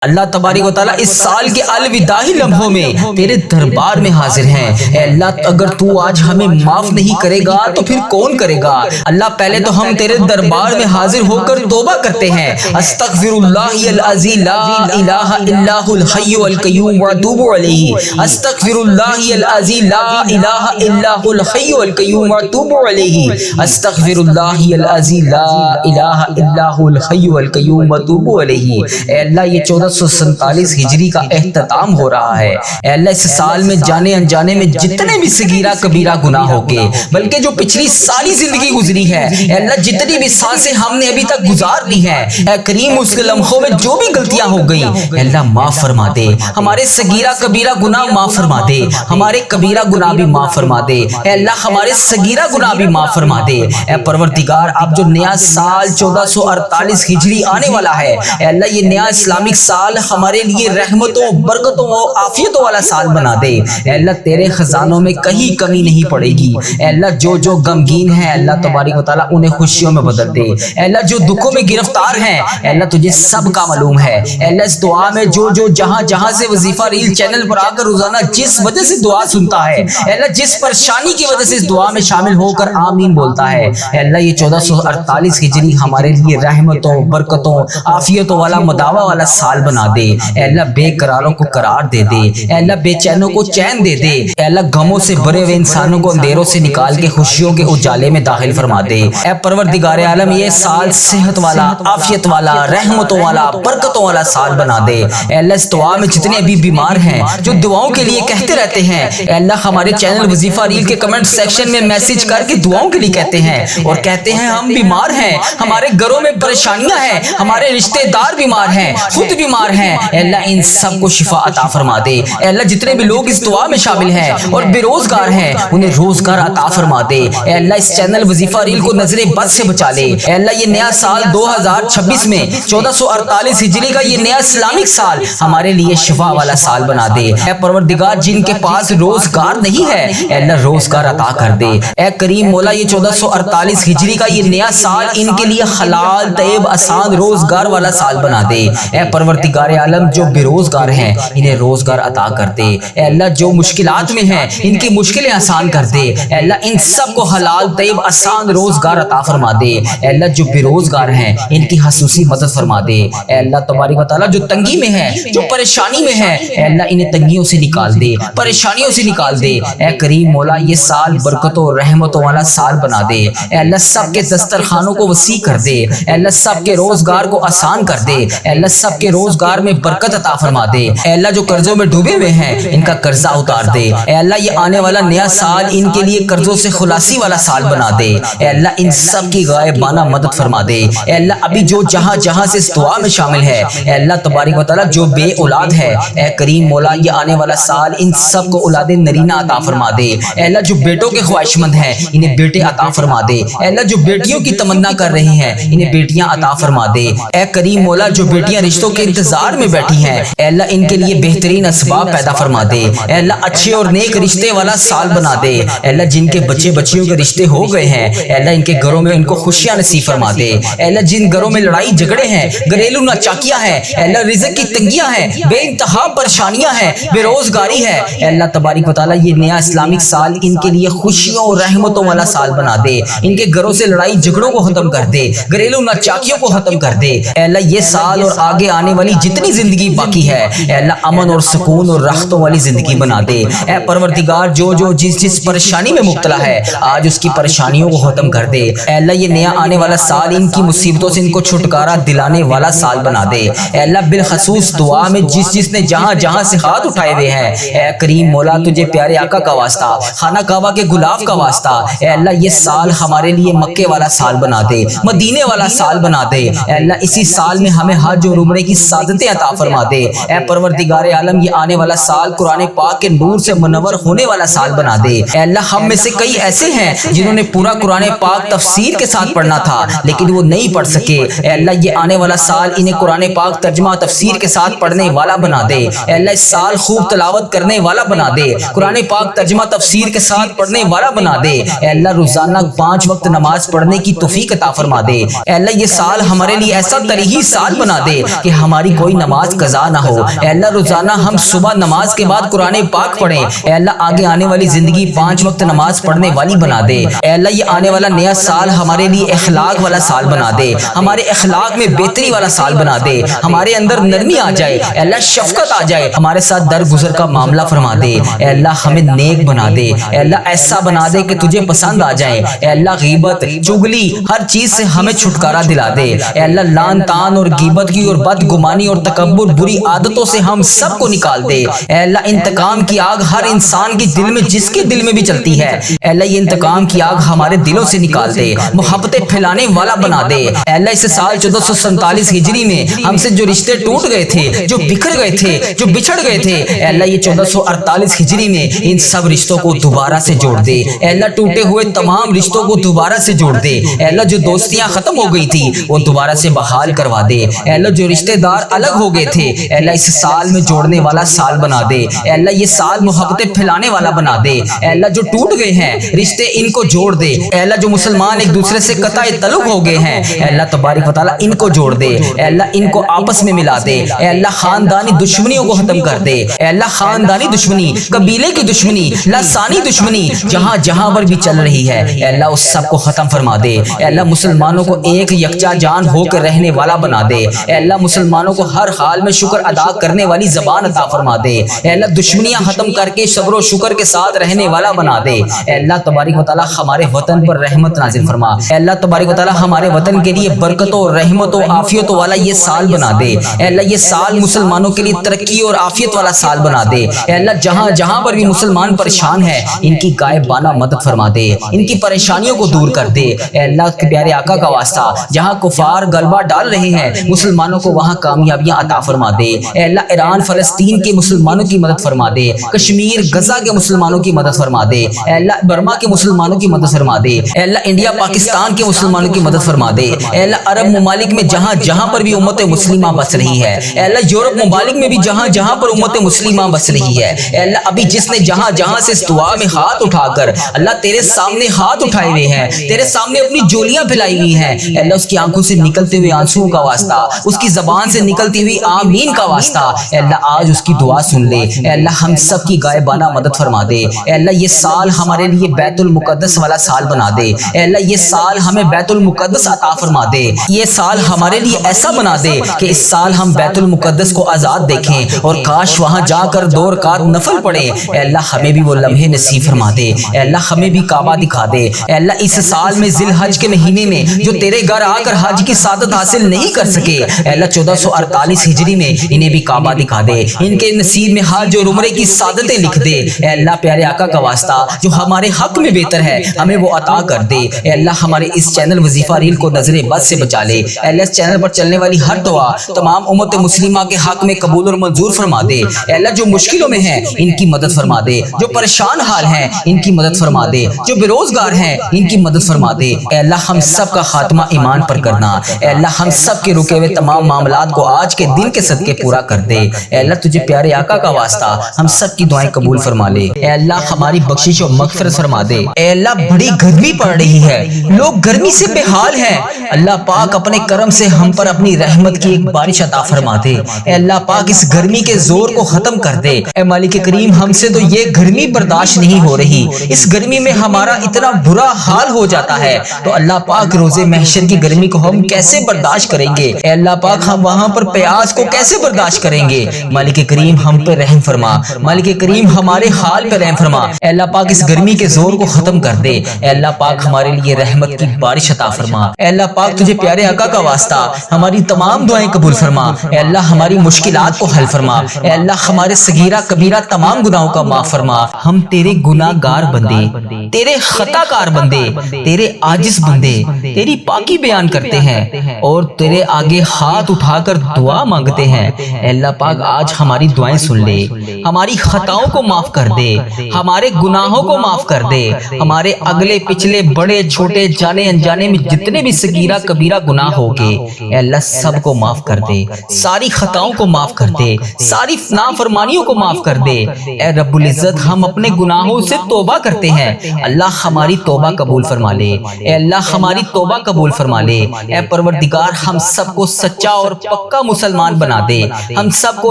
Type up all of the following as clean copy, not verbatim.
اللہ تبارک و تعالیٰ اس سال کے الوداعی لمحوں میں تیرے دربار میں حاضر ہیں۔ اے اللہ اگر تو آج ہمیں معاف نہیں کرے گا تو پھر کون کرے گا؟ اللہ پہلے تو ہم تیرے دربار میں حاضر ہو کر توبہ کرتے ہیں۔ استغفر اللہ العظی لا الہ الا هو الحی القیوم واتوب علیہ۔ استغفر اللہ العظی لا الہ الا هو الحی القیوم واتوب علیہ۔ استغفر اللہ العظی لا الہ الا هو الحی القیوم واتوب علیہ۔ اے اللہ یہ 1447 ہجری کا اختتام ہو رہا ہے۔ اے اللہ اس سال میں جانے انجانے میں جتنے بھی صغیرہ کبیرہ گناہ ہو گئے، بلکہ جو پچھلی ساری زندگی گزری ہے، اے اللہ جتنی بھی سانسیں ہم نے ابھی تک گزار لی ہیں، اے کریم اس کے لمحوں میں جو بھی غلطیاں ہو گئی، اے اللہ معاف فرما دے۔ ہمارے صغیرہ کبیرہ گناہ معاف فرما دے، ہمارے کبیرہ گناہ بھی معاف فرما دے۔ اے اللہ ہمارے صغیرہ گناہ بھی معاف فرما دے۔ اے پروردگار اب جو نیا سال 1448 ہجری آنے والا ہے، اے اللہ یہ نیا اسلامک سال ہمارے لیے رحمتوں، برکتوں اور عافیتوں والا سال بنا دے۔ اے اللہ تیرے خزانوں میں کہیں کمی نہیں پڑے گی۔ اے اللہ جو غمگین ہیں اللہ تبارک و تعالیٰ انہیں خوشیوں میں بدل دے۔ اے اللہ جو دکھوں میں گرفتار ہیں، اے اللہ تجھے سب کا معلوم ہے۔ اے اللہ اس دعا میں جو جہاں سے وظیفہ ریل چینل پر آ کر روزانہ جس وجہ سے دعا سنتا ہے، اے اللہ جس پریشانی کی وجہ سے اس دعا میں شامل ہو کر آمین بولتا ہے، اے اللہ یہ 1448 ہجری ہمارے لیے رحمتوں، برکتوں، عافیتوں والا مداوا والا سال بنا دے۔ اے اللہ بے قراروں کو قرار دے دے۔ اے اللہ بے چینوں کو چین دے دے۔ اے اللہ غموں سے بھرے ہوئے انسانوں کو اندھیروں سے نکال کے خوشیوں کے اجالے میں داخل فرما دے۔ اے پروردگار عالم یہ سال صحت والا، عافیت والا، رحمتوں والا، برکتوں والا سال بنا دے۔ اے اللہ اس دعا میں جتنے ابھی بیمار ہیں، جو دعاؤں کے لیے کہتے رہتے ہیں، اے اللہ ہمارے چینل وظیفہ ریل کے کمنٹ سیکشن میں میسج کر کے دعاؤں کے لیے کہتے ہیں اور کہتے ہیں ہم بیمار ہیں، ہمارے گھروں میں پریشانیاں ہیں، ہمارے رشتہ دار بیمار ہیں، خود بیمار ہیں، اے اللہ ان سب کو شفا عطا فرما دے۔ اے اللہ جتنے بھی لوگ اس دعا میں شامل ہیں اور بے روزگار ہیں انہیں روزگار عطا فرما دے۔ اے اللہ اس چینل وظیفہ ریل کو نظر بد سے بچا لے۔ اے اللہ یہ نیا سال 2026 میں 1448 ہجری کا یہ نیا اسلامک سال ہمارے لیے شفا والا سال بنا دے۔ اے پروردگار جن کے پاس روزگار نہیں ہے، اے اللہ روزگار عطا کر دے۔ اے کریم مولا یہ 1448 ہجری کا یہ نیا سال ان کے لیے حلال، طیب، آسان روزگار والا سال بنا دے۔ اے پروردگار عالم جو بے روزگار ہیں انہیں روزگار عطا کر دے۔ اے اللہ جو مشکلات میں ہیں ان کی مشکلیں آسان کر دے۔ اے اللہ ان سب کو حلال، طیب، آسان روزگار عطا فرما دے۔ اے اللہ جو بے روزگار ہیں ان کی خصوصی مدد فرما دے۔ اے اللہ تبارک و تعالیٰ جو تنگی میں ہے، جو پریشانی میں ہے، اے اللہ انہیں تنگیوں سے نکال دے، پریشانیوں سے نکال دے۔ اے کریم مولا یہ سال برکتوں، رحمتوں والا سال بنا دے۔ اے اللہ سب کے دسترخوانوں کو وسیع کر دے۔ اے اللہ سب کے روزگار کو آسان کر دے۔ اے اللہ سب کے روزگار میں برکت عطا فرما دے۔ اے اللہ جو قرضوں میں ڈوبے ہوئے ہیں ان کا قرضہ اتار دے۔ اے اللہ یہ آنے والا نیا سال ان کے لیے قرضوں سے خلاصی والا سال بنا دے۔ اے اللہ ان سب کی غائبانہ مدد فرما دے۔ اے اللہ ابھی جو جہاں سے اس دعا میں شامل ہے، اے اللہ تبارک و تعالیٰ جو بے اولاد ہے، اے کریم مولا یہ آنے والا سال ان سب کو اولاد نرینہ عطا فرما دے۔ اے اللہ جو بیٹوں کے خواہش مند ہیں انہیں بیٹے عطا فرما دے۔ اے اللہ جو بیٹیوں کی تمنا کر رہی ہیں انہیں بیٹیاں عطا فرما دے۔ اے کریم مولا جو بیٹیاں رشتوں کے انتظار میں بیٹھی ہیں، اے اللہ ان کے لیے بہترین اسباب پیدا فرما دے۔ اے اللہ اچھے اور نیک رشتے والا سال بنا دے۔ اے اللہ جن کے بچے بچیوں کے رشتے ہو گئے ہیں، اے اللہ ان کے گھروں میں ان کو خوشیاں نصیب فرما دے۔ اے اللہ جن گھروں میں لڑائی جھگڑے ہیں، گھریلو ناچاکیاں ہیں، اے اللہ رزق کی تنگیاں ہیں، بے انتہا پریشانیاں ہیں، بے روزگاری ہے، اے اللہ تبارک و تعالیٰ یہ نیا اسلامک سال ان کے لیے خوشیوں اور رحمتوں والا سال بنا دے۔ ان کے گھروں سے لڑائی جھگڑوں کو ختم کر دے، گھریلو ناچاکیوں کو ختم کر دے۔ اے اللہ یہ سال اور آگے آنے والی جتنی زندگی باقی ہے، اے اللہ امن اور سکون اور راحتوں والی زندگی بنا دے۔ اے پروردگار جو جس پریشانی میں مبتلا ہے آج اس کی پریشانیوں کو ختم کر دے۔ اے اللہ یہ نیا آنے والا سال ان کی مصیبتوں سے ان کو چھٹکارا دلانے والا سال بنا دے۔ اے اللہ بالخصوص دعا میں جس نے جہاں سے ہاتھ اٹھائے ہوئے ہیں، اے کریم مولا تجھے پیارے آقا کا واسطہ، خانہ کعبہ کے غلاف کا واسطہ، اے اللہ یہ سال ہمارے لیے مکے والا سال بنا دے، مدینے والا سال بنا دے۔ اے اللہ اسی سال میں ہمیں حج اور عمرے کی سعادتیں عطا فرما دے۔ اے پروردگار عالم یہ آنے والا سال قرآن پاک کے نور سے منور ہونے والا سال بنا دے۔ اے اللہ ہم میں سے کئی ایسے ہیں جنہوں نے پورا قرآن پاک تفسیر کے ساتھ پڑھنا تھا لیکن وہ نہیں پڑھ سکے۔ اے اللہ یہ آنے والا سال انہیں قرآن پاک ترجمہ تفسیر کے ساتھ پڑھنے والا بنا دے۔ اے اللہ اس سال خوب تلاوت کرنے والا بنا دے، قرآن پاک ترجمہ تفسیر کے ساتھ پڑھنے والا بنا دے۔ اے اللہ روزانہ 5 وقت نماز پڑھنے کی توفیق عطا فرما دے۔ اے اللہ یہ سال ہمارے لیے ایسا تاریخی سال بنا دے کہ ہماری ہماری کوئی نماز قضا نہ ہو۔ اے اللہ روزانہ ہم صبح نماز کے بعد قرآن پاک پڑھیں۔ اے اللہ آگے آنے والی زندگی 5 وقت نماز پڑھنے والی بنا دے۔ اے اللہ یہ آنے والا نیا سال ہمارے لیے اخلاق والا سال بنا دے، ہمارے اخلاق میں بہتری والا سال بنا دے، ہمارے اندر نرمی آ جائے، اے اللہ شفقت آ جائے، ہمارے ساتھ درگزر کا معاملہ فرما دے۔ اے اللہ ہمیں نیک بنا دے، اے اللہ ایسا بنا دے کہ تجھے پسند آ جائے۔ اے اللہ غیبت، چغلی، ہر چیز سے ہمیں چھٹکارا دلا دے۔ اے اللہ لعن طعن اور غیبت کی اور بدگمانی اور تکبر بری عادتوں سے ہم سب کو نکال دے۔ اے اللہ انتقام کی آگ ہر انسان کے دل میں، جس کے دل میں بھی چلتی ہے، اے اللہ یہ انتقام کی آگ ہمارے دلوں سے نکال دے، محبتیں پھیلانے والا بنا دے۔ اے اللہ اس سال 1447 ہجری میں ہم سے جو رشتے ٹوٹ گئے تھے، جو بکھر گئے تھے، جو بچھڑ گئے تھے، اے اللہ یہ 1448 ہجری میں ان سب رشتوں کو دوبارہ سے جوڑ دے۔ اے اللہ ٹوٹے ہوئے تمام رشتوں کو دوبارہ سے جوڑ دے۔ اے اللہ جو دوستیاں ختم ہو گئی تھی وہ دوبارہ سے بحال کروا دے۔ اے اللہ جو رشتہ دار الگ ہو گئے تھے، اے اللہ اس سال میں جوڑنے والا سال بنا دے۔ اے اللہ یہ سال محبتیں پھیلانے والا بنا دے۔ اے اللہ جو ٹوٹ گئے ہیں رشتے ان کو جوڑ دے۔ اے اللہ جو مسلمان ایک دوسرے سے قطع تعلق ہو گئے ہیں، اے اللہ تبارک و تعالیٰ ان کو جوڑ دے۔ اے اللہ ان کو آپس میں ملا دے۔ اے اللہ خاندانی دشمنیوں کو ختم کر دے۔ اے اللہ خاندانی دشمنی، قبیلے کی دشمنی، لسانی دشمنی جہاں جہاں پر بھی چل رہی ہے، اے اللہ اس سب کو ختم فرما دے۔ اے اللہ مسلمانوں کو ایک یکجا جان ہو کر رہنے والا بنا دے۔ اے اللہ مسلمانوں کو ہر حال میں شکر ادا کرنے والی زبان عطا فرما دے۔ اے اللہ دشمنیاں ختم کر کے صبر و شکر کے ساتھ رہنے والا بنا دے۔ اے اللہ تبارک و تعالیٰ ہمارے وطن پر رحمت نازل فرما۔ اے اللہ تبارک و تعالیٰ ہمارے وطن کے لیے برکتوں، رحمتوں، عافیتوں والا یہ سال بنا دے۔ اے اللہ یہ سال مسلمانوں کے لیے ترقی اور عافیت والا سال بنا دے۔ اے اللہ جہاں جہاں پر بھی مسلمان پریشان ہے ان کی غائبانہ مدد فرما دے، ان کی پریشانیوں کو دور کر دے۔ اے اللہ کے پیارے آقا کا واسطہ جہاں کفار غلبہ ڈال رہے ہیں مسلمانوں کو وہاں کامیابیاں عطا فرما دے۔ اے اللہ ایران فلسطین کے مسلمانوں کی مدد فرما دے، کشمیر غزہ کے مسلمانوں کی مدد فرما دے۔ اے اللہ برما کے مسلمانوں کی مدد فرما دے۔ اے اللہ انڈیا پاکستان کے مسلمانوں کی مدد فرما دے۔ اے اللہ عرب ممالک میں جہاں جہاں پر بھی امت مسلمہ بس رہی ہے، اے اللہ یورپ ممالک میں بھی جہاں جہاں پر امت مسلمہ بس رہی ہے، اے اللہ ابھی جس نے جہاں جہاں سے اس دعا میں ہاتھ اٹھا کر اللہ تیرے سامنے ہاتھ اٹھائے ہوئے ہیں، تیرے سامنے اپنی جولیاں پھیلائی ہوئی ہیں، اے اللہ اس کی آنکھوں سے نکلتے ہوئے آنسوؤں کا واسطہ، اس کی زبان سے نکلتی ہوئی آمین کا واسطہ، اے اللہ آج اس کی دعا سن لے۔ اے اللہ ہم سب کی غائبانہ مدد فرما دے۔ اے اللہ یہ سال ہمارے لیے بیت المقدس والا سال بنا دے۔ اے اللہ یہ سال ہمیں بیت المقدس عطا فرما دے۔ یہ سال ہمارے لیے ایسا بنا دے کہ اس سال ہم بیت المقدس کو آزاد دیکھیں اور کاش وہاں جا کر 2 رکعت نفل پڑھیں۔ اے اللہ ہمیں بھی وہ لمحے نصیب فرما دے۔ اے اللہ ہمیں بھی کعبہ دکھا دے۔ اے اللہ اس سال میں ذی الحج کے مہینے میں جو تیرے گھر آ کر حج کی سعادت حاصل نہیں کر سکے، اے اللہ 1448 ہجری میں انہیں بھی کعبہ دکھا دے، ان کے نصیب میں حج اور عمرے کی سعادتیں لکھ دے۔ اے اللہ پیارے آقا کا واسطہ جو ہمارے حق میں بہتر ہے ہمیں وہ عطا کر دے۔ اے اللہ ہمارے اس چینل وظیفہ ریل کو نظر بد سے بچا لے۔ اے اللہ اس چینل پر چلنے والی ہر دعا تمام امت مسلمہ کے حق میں قبول اور منظور فرما دے۔ اے اللہ جو مشکلوں میں ہیں ان کی مدد فرما دے، جو پریشان حال ہیں ان کی مدد فرما دے، جو بے روزگار ہیں ان کی مدد فرما دے۔ اے اللہ ہم سب کا خاتمہ ایمان پر کرنا۔ اے اللہ ہم سب کے رکے ہوئے تمام معاملات کو آج کے دن کے صدقے پورا کر دے۔ اے اللہ تجھے پیارے آقا کا واسطہ ہم سب کی دعائیں قبول فرما لے۔ اے اللہ ہماری بخشش و مغفرت فرما دے۔ اے اللہ بڑی گرمی پڑ رہی ہے، لوگ گرمی سے بے حال ہیں، اللہ پاک اپنے کرم سے ہم پر اپنی رحمت کی ایک بارش عطا فرما دے۔ اے اللہ پاک اس گرمی کے زور کو ختم کر دے۔ اے مالک کریم ہم سے تو یہ گرمی برداشت نہیں ہو رہی، اس گرمی میں ہمارا اتنا برا حال ہو جاتا ہے تو اللہ پاک روز محشر کی گرمی کو ہم کیسے برداشت کریں گے؟ اے اللہ پاک ہم وہاں پر پیاس کو کیسے برداشت کریں گے؟ مالک کریم ہم پہ رحم فرما، مالک کریم ہمارے حال پہ رحم فرما۔ اے اللہ پاک اس گرمی کے زور کو ختم کر دے۔ اے اللہ پاک ہمارے لیے رحمت کی بارش عطا فرما۔ اے اللہ پاک تجھے پیارے آقا کا واسطہ ہماری تمام دعائیں قبول فرما۔ اے اللہ ہماری مشکلات کو حل فرما۔ اے اللہ ہمارے صغیرہ کبیرہ تمام گناہوں کا معاف فرما۔ ہم تیرے گناہ گار بندے، تیرے خطا کار بندے، تیرے عاجز بندے تیری پاکی بیان کرتے ہیں اور تیرے آگے ہاتھ اٹھا کر دعا مانگتے ہیں۔ اے اللہ پاک آج ہماری دعائیں سن لے، ہماری خطاؤں کو معاف کر دے، ہمارے گناہوں کو معاف کر دے، ہمارے اگلے پچھلے بڑے چھوٹے جانے انجانے میں جتنے بھی صغیرہ کبیرہ گناہ ہوگے اے اللہ سب کو معاف کر دے، ساری خطاؤں کو معاف کر دے، ساری نافرمانیوں کو معاف کر دے۔ اے رب العزت ہم اپنے گناہوں سے توبہ کرتے ہیں، اللہ ہماری توبہ قبول فرما لے۔ اے اللہ ہماری توبہ قبول فرما لے۔ اے پروردگار ہم سب کو سچا اور پکا پکا مسلمان بنا دے، ہم سب کو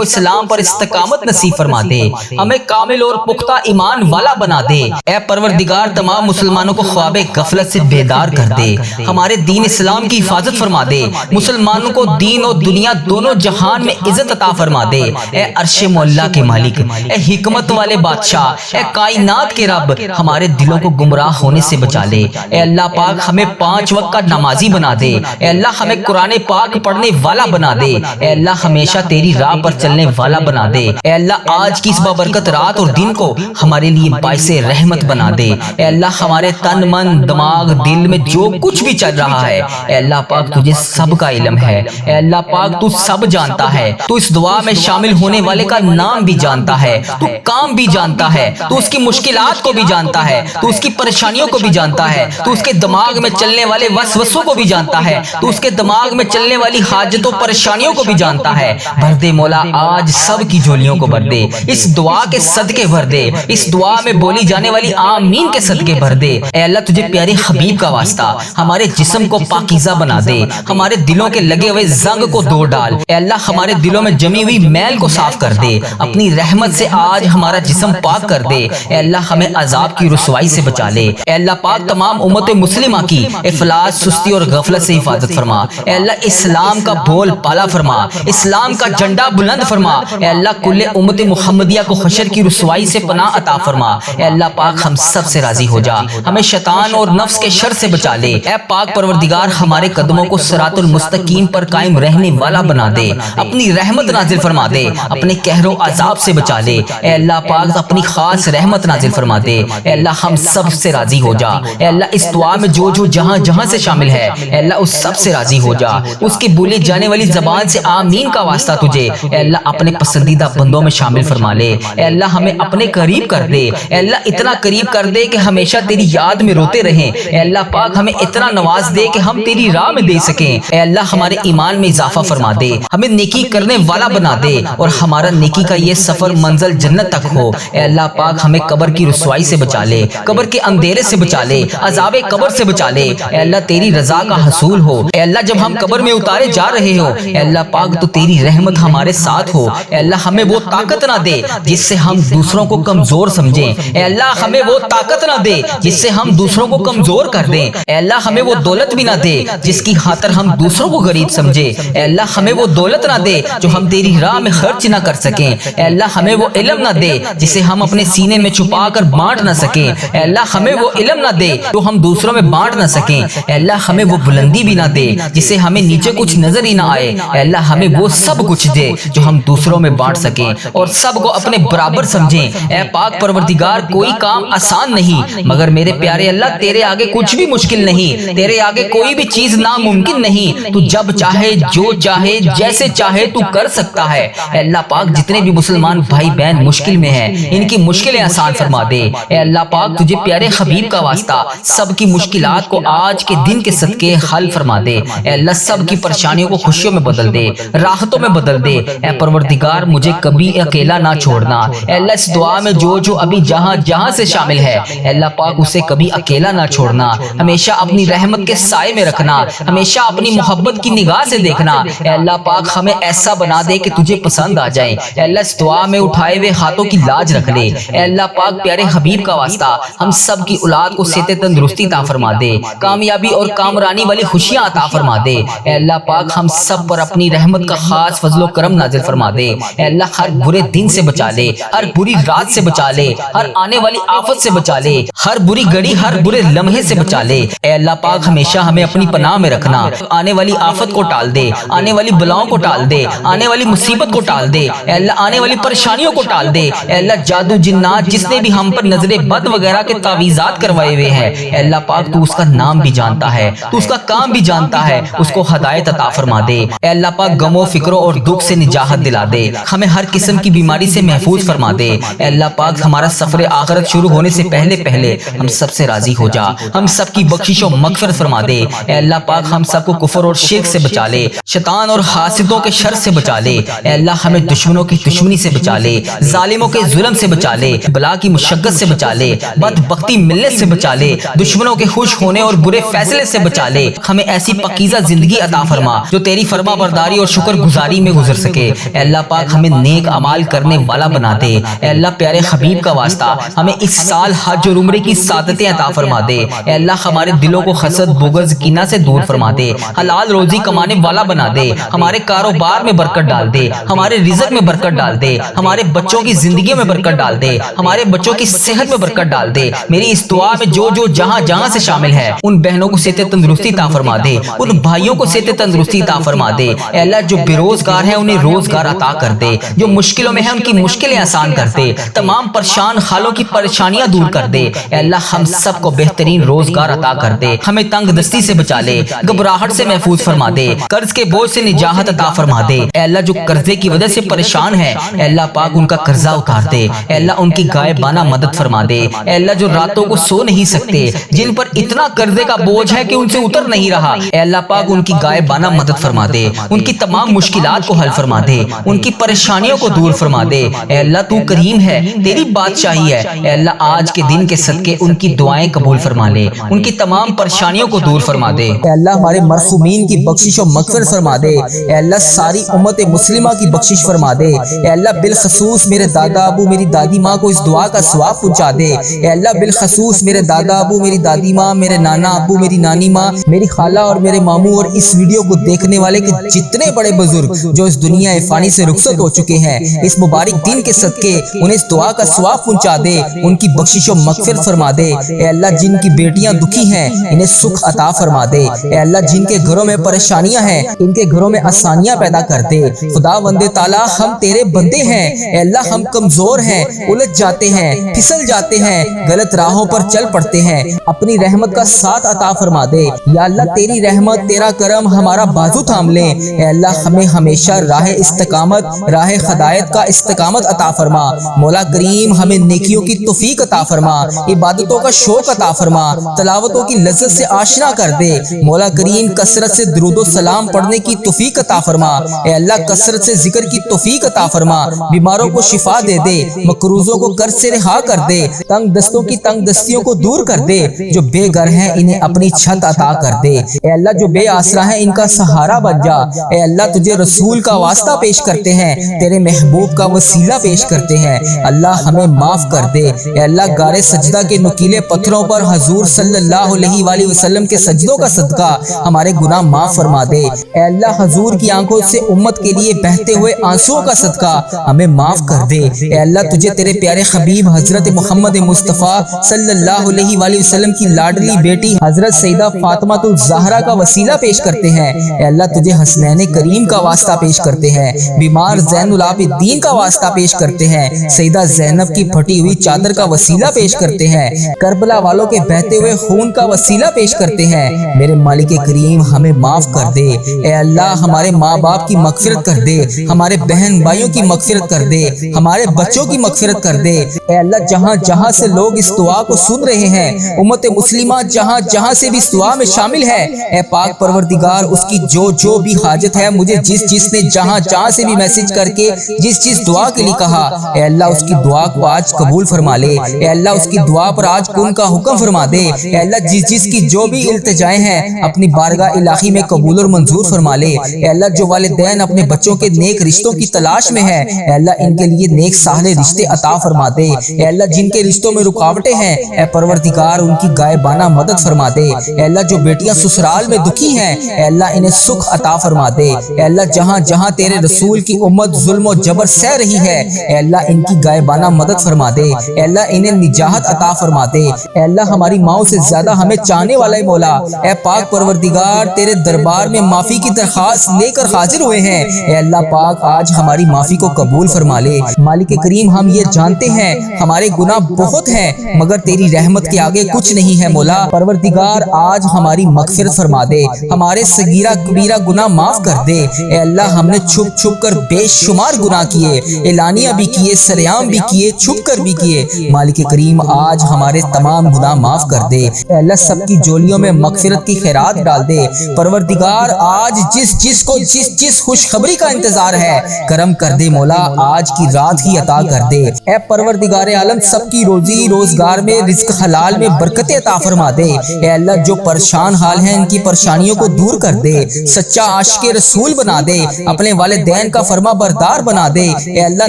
اسلام پر استقامت نصیب فرما دے، ہمیں کامل اور پختہ ایمان والا بنا دے۔ اے پروردگار تمام مسلمانوں کو خواب غفلت سے بیدار کر دے، ہمارے دین اسلام کی حفاظت فرما دے، مسلمانوں کو دین اور دنیا دونوں جہان میں عزت عطا فرما دے۔ اے عرش معلیٰ کے مالک، اے حکمت والے بادشاہ، اے کائنات کے رب، ہمارے دلوں کو گمراہ ہونے سے بچا لے۔ اے اللہ پاک ہمیں 5 وقت کا نمازی بنا دے، اے اللہ ہمیں قرآن پاک پڑھنے والا بنا دے، اے اللہ ہمیشہ تیری راہ پر چلنے والا بنا دے۔ اے اللہ آج کی اس بابرکت رات اور دن کو ہمارے لیے باعث رحمت بنا دے۔ اے اللہ ہمارے تن من دماغ دل میں جو کچھ بھی چل رہا ہے، اے اللہ پاک تجھے سب کا علم ہے، اے اللہ پاک تو سب جانتا ہے، تو اس دعا میں شامل ہونے والے کا نام بھی جانتا ہے، تو کام بھی جانتا ہے، تو اس کی مشکلات کو بھی جانتا ہے، تو اس کی پریشانیوں کو بھی جانتا ہے، تو اس کے دماغ میں چلنے والے وسوسوں کو بھی جانتا ہے، تو اس کے دماغ میں چلنے والی حاجتوں پریشانیوں کو بھی جانتا ہے۔ بھر دے مولا آج سب کی جھولیوں کو بھر دے، اس دعا کے صدقے بھر دے، اس دعا میں بولی جانے والی آمین کے صدقے بھر دے۔ اے اللہ تجھے پیارے حبیب کا واسطہ ہمارے جسم کو پاکیزہ بنا دے، ہمارے دلوں کے لگے ہوئے زنگ کو دور ڈال، اے اللہ ہمارے دلوں میں جمی ہوئی میل کو صاف کر دے، اپنی رحمت سے آج ہمارا جسم پاک کر دے، اے اللہ ہمیں عذاب کی رسوائی سے بچا لے، اے اللہ پاک تمام امت مسلمہ کی افلاس سستی اور غفلت سے حفاظت فرما، اے اللہ اسلام کا بول پالا فرما، اسلام کا جھنڈا بلند فرما، اے اللہ کل امت محمدیہ کو حشر کی رسوائی سے پناہ عطا فرما، اے اللہ پاک ہم سب سے راضی ہو جا، ہمیں شیطان اور نفس کے شر سے بچا لے، اے پاک پروردگار ہمارے قدموں کو صراط المستقیم پر قائم رہنے والا بنا دے، اپنی رحمت نازل فرما دے، اپنے قہر و عذاب سے بچا لے، اے اللہ پاک اپنی خاص رحمت نازل فرما دے، اے اللہ ہم سب سے راضی ہو جا، اے اللہ اس دعا میں جو جو جہاں جہاں سے شامل ہے، اے اللہ اس سب سے راضی ہو جا، اس کی بولی جانے والی زبان سے آمین کا واسطہ تجھے، اے اللہ اپنے پسندیدہ بندوں میں شامل فرما لے، اے اللہ ہمیں اپنے قریب کر دے، اے اللہ اتنا قریب کر دے کہ ہمیشہ تیری یاد میں روتے رہیں، اے اللہ پاک ہمیں اتنا نواز دے کہ ہم تیری راہ میں دے سکیں، اے اللہ ہمارے ایمان میں اضافہ فرما دے، ہمیں نیکی کرنے والا بنا دے، اور ہمارا نیکی کا یہ سفر منزل جنت تک ہو، اے اللہ پاک ہمیں قبر کی رسوائی سے بچا لے، قبر کے اندھیرے سے بچا لے، عذاب قبر سے بچا لے، اے اللہ تیری رضا کا حصول ہو، اے اللہ جب ہم قبر میں اتارے جا رہے ہو، اے اللہ پاک تو تیری رحمت ہمارے ساتھ ہو، اے اللہ ہمیں وہ طاقت نہ دے جس سے ہم دوسروں کو کمزور سمجھیں، اے اللہ ہمیں وہ طاقت نہ دے جس سے ہم دوسروں کو کمزور کر دیں، اے اللہ ہمیں وہ دولت بھی نہ دے جس کی خاطر ہم دوسروں کو غریب سمجھے، اے اللہ ہمیں وہ دولت نہ دے جو ہم تیری راہ میں خرچ نہ کر سکیں، اے اللہ ہمیں وہ علم نہ دے جسے ہم اپنے سینے میں چھپا کر بانٹ نہ سکیں، اے اللہ ہمیں وہ علم نہ دے جو ہم دوسروں میں بانٹ نہ سکیں، اے اللہ ہمیں وہ بلندی بھی نہ دے جسے ہمیں نیچے کچھ نظر ہی نہ آئے، اے اللہ ہمیں وہ سب کچھ دے جو ہم دوسروں میں بانٹ سکیں اور سب کو اپنے برابر سمجھیں، اے پاک پروردگار کوئی کام آسان نہیں مگر میرے پیارے اللہ تیرے آگے کچھ بھی مشکل نہیں، تیرے آگے کوئی بھی چیز ناممکن نہیں، تو جب چاہے جو چاہے جیسے چاہے تو کر سکتا ہے، اے اللہ پاک جتنے بھی مسلمان بھائی بہن مشکل میں ہیں ان کی مشکلیں آسان فرما دے، اے اللہ پاک تجھے پیارے حبیب کا واسطہ سب کی مشکلات کو آج کے دن کے صدقے حل فرما دے، اے اللہ سب کی پریشانیوں کو خوشیوں میں بدل دے، راحتوں میں بدل دے، اے پروردگار مجھے کبھی اکیلا نہ چھوڑنا، اے اللہ اس دعا میں جو جو ابھی جہاں جہاں سے شامل ہے اے اللہ پاک اسے کبھی اکیلا نہ چھوڑنا، ہمیشہ اپنی رحمت کے سائے میں رکھنا، ہمیشہ اپنی محبت کی نگاہ سے دیکھنا، اے اللہ پاک ہمیں ایسا بنا دے کہ تجھے پسند آ جائے، اے اللہ اس دعا میں اٹھائے ہوئے ہاتھوں کی لاج رکھ لے، اے اللہ پاک پیارے حبیب کا واسطہ ہم سب کی اولاد کو صحت تندرستی عطا فرما دے، کامیابی اور کامرانی والی خوشیاں عطا فرما دے، اے اللہ پاک ہم سب پر اپنی رحمت کا خاص فضل و کرم نازل فرما دے، اے اللہ ہر برے دن سے بچا لے، ہر بری رات سے بچا لے، ہر آنے والی آفت سے بچا لے، ہر بری گھڑی ہر برے لمحے سے بچا لے، اے اللہ پاک ہمیشہ ہمیں اپنی پناہ میں رکھنا، آنے والی آفت کو ٹال دے، آنے والی بلاؤں کو ٹال دے، آنے والی مصیبت کو ٹال دے، اے اللہ آنے والی پریشانیوں کو ٹال دے، اے اللہ جادو جنات جس نے بھی ہم پر نظر بد وغیرہ کے تعویذات کروائے ہوئے ہیں اے اللہ پاک تو اس کا نام بھی جانتا ہے، تو اس کا کام بھی جانتا ہے، اس کو ہدایت عطا فرما دے، اے اللہ پاک غم و فکروں اور دکھ سے نجات دلا دے، ہمیں ہر قسم کی بیماری سے محفوظ فرما دے، اے اللہ پاک ہمارا سفر آخرت شروع ہونے سے پہلے ہم سب سے راضی ہو جا، ہم سب کی بخشش و مغفرت فرما دے، اے اللہ پاک ہم سب کو کفر اور شرک سے بچا لے، شیطان اور حاسدوں کے شر سے بچا لے، اے اللہ ہمیں دشمنوں کی دشمنی سے بچا لے، ظالموں کے ظلم سے بچا لے، بلا کی مشقت سے بچا لے، بدبختی ملنے سے بچا لے، دشمنوں کے خوش ہونے اور برے فیصلے سے بچا لے، ہمیں ایسی پاکیزہ زندگی عطا فرما جو تیری فرما برداری برداری اور شکر گزاری میں گزر سکے۔ اے اللہ پاک ہمیں نیک اعمال کرنے والا بنا دے۔ اے اللہ پیارے حبیب کا واسطہ ہمیں اس سال حج اور عمرے کی سعادتیں عطا فرما دے۔ اے اللہ ہمارے دلوں کو حسد، بغض، کینہ سے دور فرما دے، حلال روزی کمانے والا بنا دے، ہمارے کاروبار میں برکت ڈال دے، ہمارے رزق میں برکت ڈال دے، ہمارے بچوں کی زندگیوں میں برکت ڈال دے، ہمارے بچوں کی صحت میں برکت ڈال دے۔ میری اس دعا میں جو جہاں جہاں سے شامل ہے ان بہنوں کو صحت تندرستی عطا فرما دے، ان بھائیوں کو صحت تندرستی عطا فرما دے۔ اے اللہ جو بے روزگار ہیں انہیں روزگار عطا کر دے، جو مشکلوں میں ہیں ان کی مشکلیں آسان کر دے، تمام پریشان حالوں کی پریشانیاں دور کر دے۔ اے اللہ ہم سب کو بہترین روزگار عطا کر دے، ہمیں تنگ دستی سے بچا لے، گھبراہٹ سے محفوظ فرما دے، قرض کے بوجھ سے نجات عطا فرما دے۔ اے اللہ جو قرضے کی وجہ سے پریشان ہے اے اللہ پاک ان کا قرضہ اتار دے، اے اللہ ان کی غائبانہ مدد فرما دے۔ اے اللہ جو راتوں کو سو نہیں سکتے، جن پر اتنا قرضے کا بوجھ ہے کہ ان سے اتر نہیں رہا، اے اللہ پاک ان کی غائبانہ مدد فرما دے، ان کی تمام مشکلات کو حل فرما دے، ان کی پریشانیوں کو دور فرما دے۔ اے اللہ تو کریم ہے، تیری بادشاہی ہے، اے اللہ آج کے دن کے صدقے ان کی دعائیں قبول فرما لے، ان کی تمام پریشانیوں کو دور فرما دے۔ اے اللہ ہمارے مرحومین کی بخشش و مغفرت فرما دے، اے اللہ ساری امت مسلمہ کی بخشش فرما دے، اے اللہ بالخصوص میرے دادا ابو میری دادی ماں کو اس دعا کا ثواب پہنچا دے، اے اللہ بالخصوص میرے دادا ابو میری دادی ماں، میرے نانا ابو میری نانی ماں، میری خالہ اور میرے ماموں اور اس ویڈیو کو دیکھنے والے کے جتنے بڑے بزرگ جو اس دنیا فانی سے رخصت ہو چکے ہیں، اس مبارک دن کے صدقے انہیں اس دعا کا ثواب پہنچا دے، ان کی بخشش و مغفرت فرما دے۔ اے اللہ جن کی بیٹیاں دکھی ہیں انہیں سکھ عطا فرما دے، اے اللہ جن کے گھروں میں پریشانیاں ہیں ان کے گھروں میں آسانیاں پیدا کر دے۔ خدا بندے تعالیٰ ہم تیرے بندے ہیں، اے اللہ ہم کمزور ہیں، الجھ جاتے ہیں، پھسل جاتے ہیں، غلط راہوں پر چل پڑتے ہیں، اپنی رحمت کا ساتھ عطا فرما دے۔ یا اللہ تیری رحمت تیرا کرم ہمارا بازو تھام لے، اے اللہ ہمیں ہمیشہ راہ استقامت، راہ ہدایت کا استقامت عطا فرما۔ مولا کریم ہمیں نیکیوں کی توفیق عطا فرما، عبادتوں کا شوق عطا فرما، تلاوتوں کی لذت سے آشنا کر دے۔ مولا کریم کثرت سے درود و سلام پڑھنے کی توفیق عطا فرما، اے اللہ کثرت سے ذکر کی توفیق عطا فرما، بیماروں کو شفا دے دے، مقروضوں کو قرض سے رہا کر دے، تنگ دستوں کی تنگ دستیوں کو دور کر دے، جو بے گھر ہیں انہیں اپنی چھت عطا کر دے، اے اللہ جو بے آسرا ہیں ان کا سہارا بن جا۔ اے اللہ تجھے رسول کا واسطہ پیش کرتے ہیں، تیرے محبوب کا وسیلہ پیش کرتے ہیں، اللہ ہمیں معاف کر دے۔ اے اللہ غار سجدہ کے نکیلے پتھروں پر حضور صلی اللہ علیہ وآلہ وسلم کے سجدوں کا صدقہ ہمارے گناہ معاف فرما دے۔ اے اللہ حضور کی آنکھوں سے امت کے لیے بہتے ہوئے آنسوؤں کا صدقہ ہمیں معاف کر دے۔ اے اللہ تجھے تیرے پیارے حبیب حضرت محمد مصطفیٰ صلی اللہ علیہ وآلہ وسلم کی لاڈلی بیٹی حضرت سیدہ فاطمہ الزہرا کا وسیلہ پیش کرتے ہیں، اے اللہ تجھے حسنین کریم کا واسطہ پیش کرتے ہیں، بیمار زین العابدین کا واسطہ پیش کرتے ہیں، سیدہ زینب کی پھٹی ہوئی چادر کا وسیلہ پیش کرتے ہیں، کربلا والوں کے بہتے ہوئے خون کا وسیلہ پیش کرتے ہیں۔ میرے مالک کریم ہمیں معاف کر دے، اے اللہ ہمارے ماں باپ کی مغفرت کر دے، ہمارے بہن بھائیوں کی مغفرت کر دے، ہمارے بچوں کی مغفرت کر دے۔ اے اللہ جہاں جہاں سے لوگ اس دعا کو سن رہے ہیں، امت مسلمہ جہاں جہاں سے بھی اس دعا میں شامل ہے، اے پاک پروردگار اس کی جو بھی حاجت ہے، مجھے جس نے جہاں جہاں سے بھی میسج کر کے جس دعا کے لیے کہا، اے اللہ اس کی دعا کو آج قبول فرما لے، اے اللہ اس کی دعا پر آج کن کا حکم فرما دے، اے اللہ جس کی جو بھی التجائیں ہیں اپنی بارگاہ الہی میں قبول اور منظور فرما لے۔ اے اللہ جو والدین اپنے بچوں کے نیک رشتوں کی تلاش میں ہیں، اے اللہ ان کے لیے نیک صالح رشتے عطا فرما دے۔ اے اللہ جن کے رشتوں میں رکاوٹیں ہیں، اے پروردگار ان کی غائبانہ مدد فرما دے۔ اے اللہ جو بیٹیاں سسرال میں دکھی ہیں، اے اللہ انہیں سکھ عطا فرما دے۔ اے اللہ جہاں جہاں تیرے رسول کی امت ظلم و جبر سہ رہی ہے، اے اللہ ان کی غائبانہ مدد فرما دے، اے اللہ انہیں نجات عطا فرما دے۔ اے اللہ ہماری ماؤں سے زیادہ ہمیں چاہنے والا مولا، اے پاک پروردگار تیرے دربار میں معافی کی درخواست لے کر حاضر ہوئے ہیں، اے اللہ پاک آج ہماری معافی کو قبول فرما لے۔ مالک کریم ہم یہ جانتے ہیں ہمارے گناہ بہت ہیں مگر تیری رحمت کے آگے کچھ نہیں ہے مولا۔ پروردگار آج ہماری مغفرت فرما دے، ہمارے صغیرہ کبیرہ گناہ معاف کر دے۔ اے اللہ ہم نے چھپ چھپ کر بے شمار گناہ کیے، اعلانیہ بھی کیے، سریعام بھی کیے، چھپ کر بھی کیے۔ مالک کریم آج ہمارے تمام گناہ معاف کر دے۔ اے اللہ سب کی جولیوں میں مغفرت کی خیرات ڈال دے۔ پروردگار آج جس کو جس خوشخبری کا انتظار ہے کرم کر دے مولا، آج کی رات ہی عطا کر دے۔ اے پروردگار عالم سب کی روزی روزگار میں رزق حلال میں برکت عطا فرما دے۔ اے اللہ جو پریشان حال ہیں ان کی پریشانیوں کو دور کر دے، سچا عاشق رسول بنا دے, اپنے والدین کا فرما بردار بنا دے. اے اللہ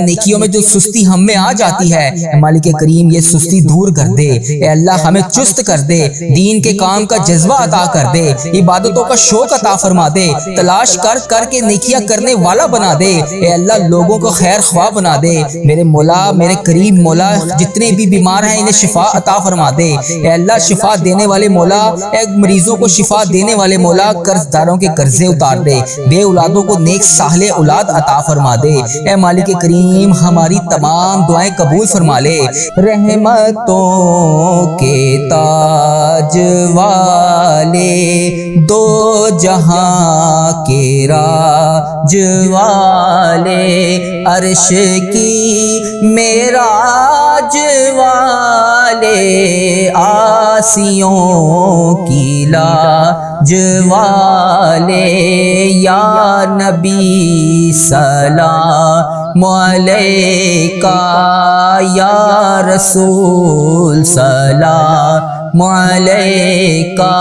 نیکیوں میں جو سستی ہم میں آ جاتی ہے, اے مالک کریم یہ سستی دور کر دے. اے اللہ ہمیں چست کر دے, دین کے کام کا جذبہ عطا کر دے, عبادتوں کا شوق عطا فرما دے, تلاش کر کر کے نیکیاں کرنے والا بنا دے. اے اللہ لوگوں کو خیر خواہ بنا دے. میرے مولا, میرے کریم مولا, جتنے بھی بیمار ہیں انہیں شفا عطا فرما دے. اے اللہ شفا دینے والے مولا, اے مریضوں کو شفا دینے والے مولا, قرض داروں کے قرضے اتار دے, بے اولادوں کو نیک صالح اولاد عطا فرما دے. اے مالک کریم ہماری تمام دعائیں قبول فرما لے. رحمتوں کے تاج والے, دو جہاں کے راج والے, عرش کی معراج والے, آسیوں کی لاج والے, یا نبی سلام علیکہ, یا رسول سلام علیکہ,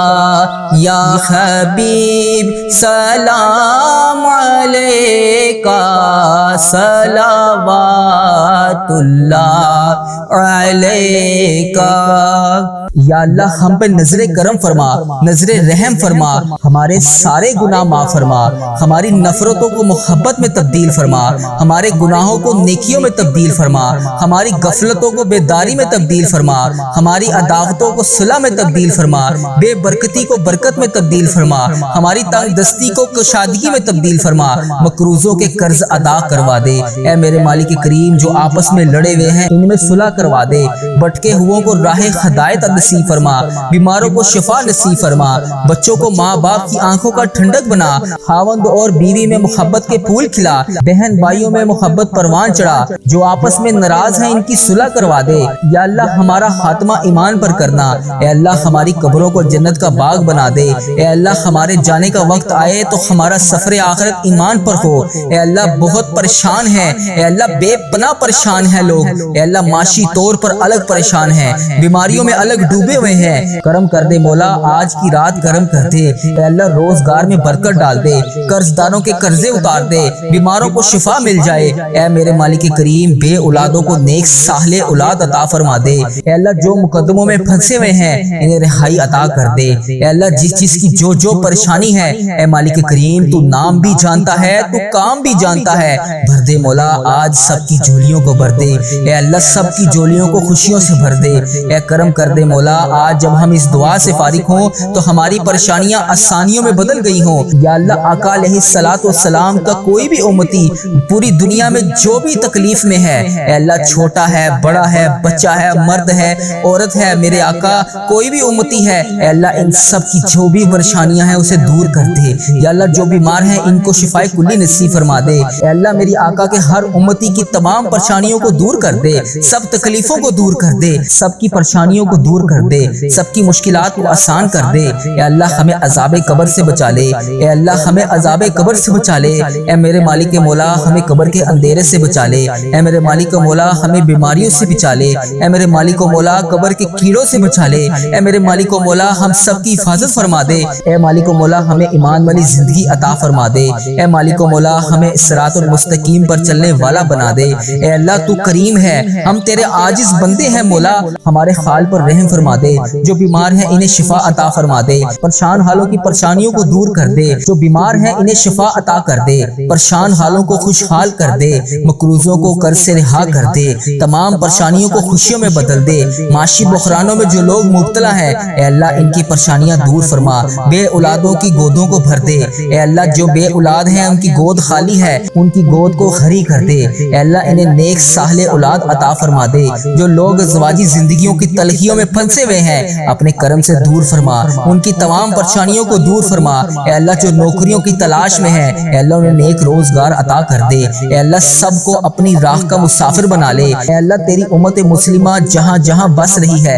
یا حبیب سلام علیکہ, صلوات اللہ علیکہ. یا اللہ ہم پہ نظر کرم فرما, نظر رحم فرما, ہمارے سارے گناہ معاف فرما, ہماری نفرتوں کو محبت میں تبدیل فرما, ہمارے گناہوں کو نیکیوں میں تبدیل فرما, ہماری غفلتوں کو بیداری میں تبدیل فرما, ہماری عداوتوں کو صلح میں تبدیل فرما, بے برکتی کو برکت میں تبدیل فرما, ہماری تنگ دستی کو کشادگی میں تبدیل فرما, مقروضوں کے قرض ادا کروا دے. اے میرے مالک کریم جو آپس میں لڑے ہوئے ہیں ان میں صلح کروا دے, بھٹکے ہوئوں کو راہ ہدایت نصیب فرما, بیماروں کو شفا نصیب فرما, بچوں کو ماں باپ کی آنکھوں کا ٹھنڈک بنا, خاوند اور بیوی میں محبت کے پھول کھلا, بہن بھائیوں میں محبت پروان چڑھا, جو آپس میں ناراض ہیں ان کی صلح کروا دے. یا اللہ ہمارا خاتمہ ایمان پر کرنا, اے اللہ ہماری قبروں کو جنت کا باغ بنا دے. اے اللہ ہمارے جانے کا وقت آئے تو ہمارا سفر آخرت ایمان پر ہو. اے اللہ بہت پریشان ہے, اے اللہ بے پناہ پریشان ہے لوگ, اے اللہ معاشی طور پر الگ پریشان ہیں, بیماریوں میں الگ ڈوبے ہوئے ہیں. کرم کر دے مولا, آج کی رات کرم کر دے. اے اللہ روزگار میں برکت ڈال دے, قرض داروں کے قرضے اتار دے, بیماروں کو شفا مل جائے. اے میرے مالک کریم بے اولادوں کو نیک صالح اولاد عطا فرما دے. اے اللہ جو مقدموں میں پھنسے ہوئے ہیں انہیں رہائی عطا کر دے. اے اللہ جس چیز کی جو جو پریشانی ہے, اے مالک کریم تو نام بھی جانتا ہے, تو کام بھی جانتا ہے, بھر دے مولا, آج سب کی جھولیوں کو بھر دے. اے اللہ سب کی جھولیوں کو خوشیوں سے بھر دے. اے کرم کر دے مولا, آج جب ہم اس دعا سے فارغ ہوں تو ہماری پریشانیاں آسانیوں میں بدل گئی ہوں. یا اللہ آقا علیہ الصلوۃ والسلام کا کوئی بھی امتی پوری دنیا میں جو بھی تکلیف میں ہے, اے اللہ چھوٹا ہے, بڑا ہے, بچہ ہے, مرد ہے, عورت ہے, میرے آقا کوئی بھی امتی ہے, اے اللہ ان سب کی جو بھی پریشانیاں ہیں اسے دور کر دے. یا اللہ جو بیمار ہیں ان کو شفائے کلی نصیب فرما دے. اے اللہ میری آقا کے ہر امتی کی تمام پریشانیوں کو دور کر دے, سب تکلیفوں کو دور کر دے, سب کی پریشانیوں کو دور کر دے, سب کی مشکلات کو آسان کر دے. اے اللہ ہمیں عذاب قبر سے بچا لے, اے اللہ ہمیں عذاب قبر سے بچا لے. اے میرے مالک مولا ہمیں قبر کے اندھیرے سے بچا لے. اے میرے مالک مولا ہمیں بیماریوں سے بچا لے. اے میرے مالک مولا قبر کے کیڑوں سے بچا لے. اے میرے مالک مولا ہم سب کی حفاظت فرما دے. اے مالک مولا ہمیں ایمان والی زندگی عطا فرما دے. اے مالک مولا ہمیں صراط المستقیم پر چلنے والا بنا دے. اے اللہ تو کریم ہے, ہم تیرے عاجز بندے ہیں مولا, ہمارے حال پر رحم فرما دے. جو بیمار ہیں انہیں شفا عطا فرما دے, پریشان حالوں کی پریشانیوں کو دور کر دے. جو بیمار ہیں انہیں شفا عطا کر دے, پریشان حالوں کو خوشحال کر دے, مقروضوں کو قرض سے رہا کر دے, تمام پریشانیوں کو خوشیوں میں بدل دے. معاشی بحرانوں میں جو لوگ مبتلا ہیں, اے اللہ ان کی پریشانیاں دور فرما, بے اولادوں کی گودوں کو بھر دے. اے اللہ جو بے اولاد ہیں ان کی گود خالی ہے, ان کی گود کو خری کر دے. اے اللہ انہیں نیک صالح اولاد عطا فرما دے. جو لوگ ازواجی زندگیوں کی تلخیوں میں پھنسے ہوئے ہیں اپنے کرم سے دور فرما, ان کی تمام پریشانیوں کو دور فرما. اے اللہ جو نوکریوں کی تلاش میں ہیں, اے اللہ انہیں نیک روزگار عطا کر دے. اے اللہ سب کو اپنی راہ کا مسافر بنا لے. اے اللہ تیری امت مسلمہ جہاں جہاں بس رہی ہے,